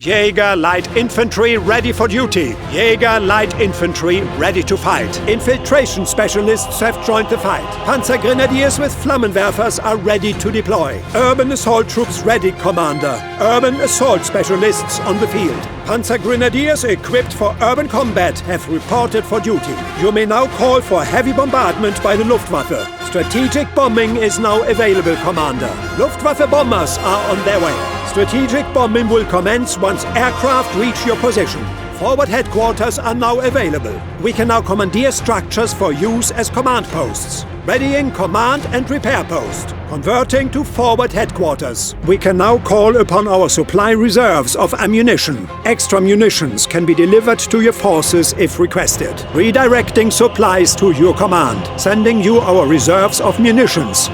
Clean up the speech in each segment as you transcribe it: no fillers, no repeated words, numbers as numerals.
Jäger Light Infantry ready for duty. Jäger Light Infantry ready to fight. Infiltration specialists have joined the fight. Panzer Grenadiers with Flammenwerfers are ready to deploy. Urban assault troops ready, Commander. Urban assault specialists on the field. Panzer Grenadiers equipped for urban combat have reported for duty. You may now call for heavy bombardment by the Luftwaffe. Strategic bombing is now available, Commander. Luftwaffe bombers are on their way. Strategic bombing will commence once aircraft reach your position. Forward headquarters are now available. We can now commandeer structures for use as command posts. Readying command and repair post. Converting to forward headquarters. We can now call upon our supply reserves of ammunition. Extra munitions can be delivered to your forces if requested. Redirecting supplies to your command. Sending you our reserves of munitions.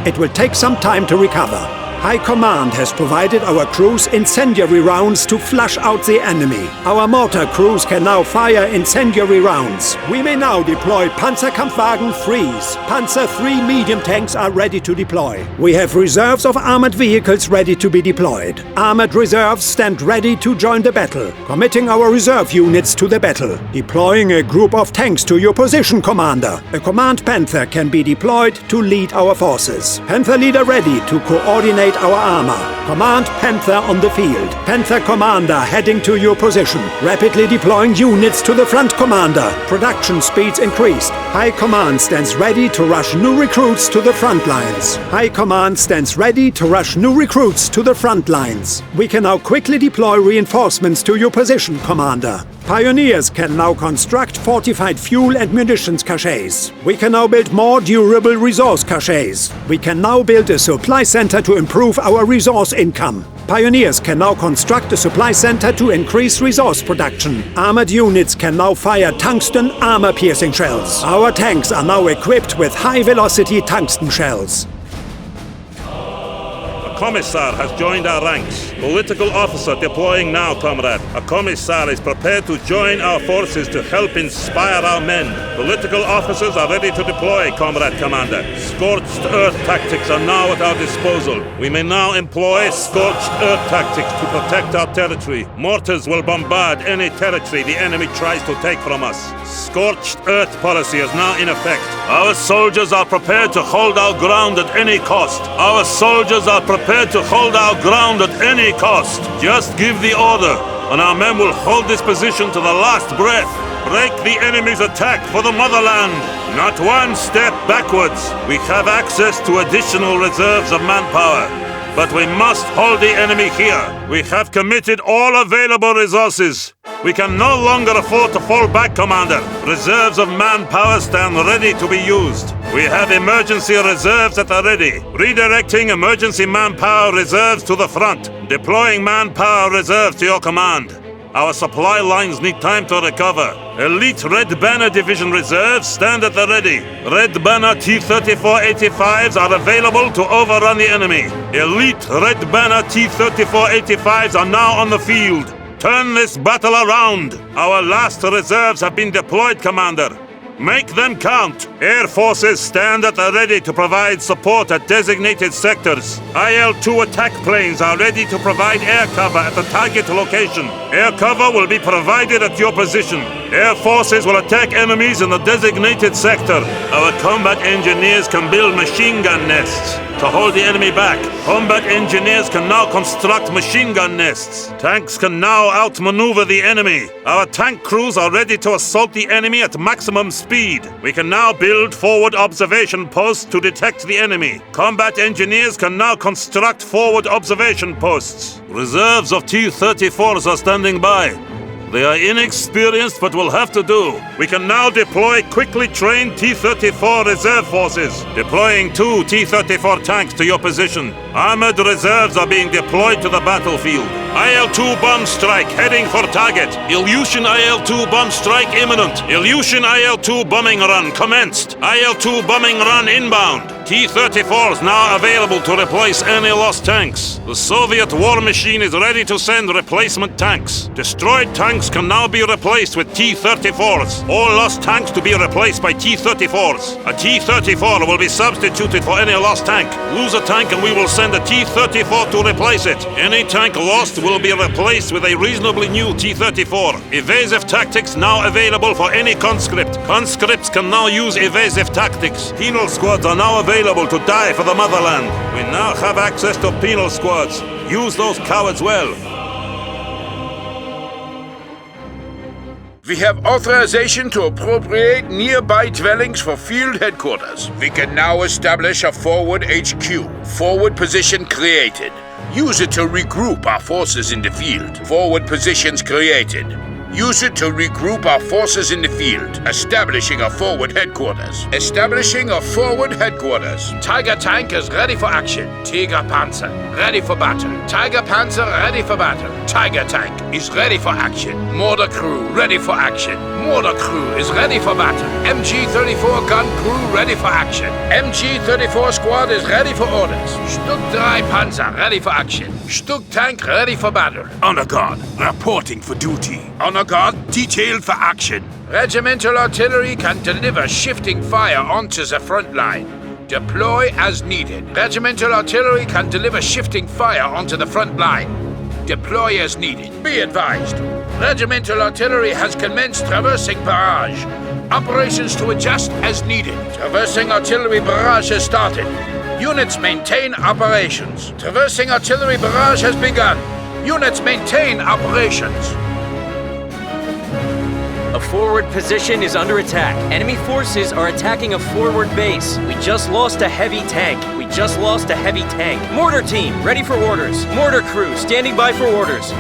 It will take some time to recover. High Command has provided our crews incendiary rounds to flush out the enemy. Our mortar crews can now fire incendiary rounds. We may now deploy Panzerkampfwagen 3s. Panzer 3 medium tanks are ready to deploy. We have reserves of armored vehicles ready to be deployed. Armored reserves stand ready to join the battle, committing our reserve units to the battle. Deploying a group of tanks to your position, Commander. A Command Panther can be deployed to lead our forces. Panther leader ready to coordinate our armor. Command Panther on the field. Panther Commander heading to your position. Rapidly deploying units to the front, Commander. Production speeds increased. High Command stands ready to rush new recruits to the front lines. High Command stands ready to rush new recruits to the front lines. We can now quickly deploy reinforcements to your position, Commander. Pioneers can now construct fortified fuel and munitions caches. We can now build more durable resource caches. We can now build a supply center to improve our resource income. Pioneers can now construct a supply center to increase resource production. Armored units can now fire tungsten armor-piercing shells. Our tanks are now equipped with high-velocity tungsten shells. A commissar has joined our ranks. Political officer deploying now, comrade. A commissar is prepared to join our forces to help inspire our men. Political officers are ready to deploy, comrade commander. Scorched earth tactics are now at our disposal. We may now employ scorched earth tactics to protect our territory. Mortars will bombard any territory the enemy tries to take from us. Scorched earth policy is now in effect. Our soldiers are prepared to hold our ground at any cost. Our soldiers are prepared to hold our ground at any cost. Just give the order, and our men will hold this position to the last breath. Break the enemy's attack for the motherland. Not one step backwards. We have access to additional reserves of manpower, but we must hold the enemy here. We have committed all available resources. We can no longer afford to fall back, Commander. Reserves of manpower stand ready to be used. We have emergency reserves at the ready. Redirecting emergency manpower reserves to the front. Deploying manpower reserves to your command. Our supply lines need time to recover. Elite Red Banner Division reserves stand at the ready. Red Banner T-34-85s are available to overrun the enemy. Elite Red Banner T-34-85s are now on the field. Turn this battle around. Our last reserves have been deployed, Commander. Make them count. Air forces stand at the ready to provide support at designated sectors. IL-2 attack planes are ready to provide air cover at the target location. Air cover will be provided at your position. Air forces will attack enemies in the designated sector. Our combat engineers can build machine gun nests to hold the enemy back. Combat engineers can now construct machine gun nests. Tanks can now outmaneuver the enemy. Our tank crews are ready to assault the enemy at maximum speed. We can now build forward observation posts to detect the enemy. Combat engineers can now construct forward observation posts. Reserves of T-34s are standing by. They are inexperienced but will have to do. We can now deploy quickly trained T-34 reserve forces. Deploying 2 T-34 tanks to your position. Armored reserves are being deployed to the battlefield. IL-2 bomb strike heading for target. Ilyushin IL-2 bomb strike imminent. Ilyushin IL-2 bombing run commenced. IL-2 bombing run inbound. T-34s now available to replace any lost tanks. The Soviet war machine is ready to send replacement tanks. Destroyed tanks can now be replaced with T-34s. All lost tanks to be replaced by T-34s. A T-34 will be substituted for any lost tank. Lose a tank and we will send a T-34 to replace it. Any tank lost will be replaced with a reasonably new T-34. Evasive tactics now available for any conscript. Conscripts can now use evasive tactics. Penal squads are now available to die for the motherland. We now have access to penal squads. Use those cowards well. We have authorization to appropriate nearby dwellings for field headquarters. We can now establish a forward HQ. Forward position created. Use it to regroup our forces in the field. Forward positions created. Use it to regroup our forces in the field. Establishing a forward headquarters. Establishing a forward headquarters. Tiger tank is ready for action. Tiger Panzer ready for battle. Tiger Panzer ready for battle. Tiger tank is ready for action. Mortar crew ready for action. Mortar crew is ready for battle. MG-34 gun crew ready for action. MG-34 squad is ready for orders. Stuck 3 Panzer ready for action. Stuck tank ready for battle. Honor Guard reporting for duty. Honor Guard detailed for action. Regimental artillery can deliver shifting fire onto the front line. Deploy as needed. Regimental artillery can deliver shifting fire onto the front line. Deploy as needed. Be advised. Regimental artillery has commenced traversing barrage. Operations to adjust as needed. Traversing artillery barrage has started. Units maintain operations. Traversing artillery barrage has begun. Units maintain operations. A forward position is under attack. Enemy forces are attacking a forward base. We just lost a heavy tank. We just lost a heavy tank. Mortar team, ready for orders. Mortar crew, standing by for orders.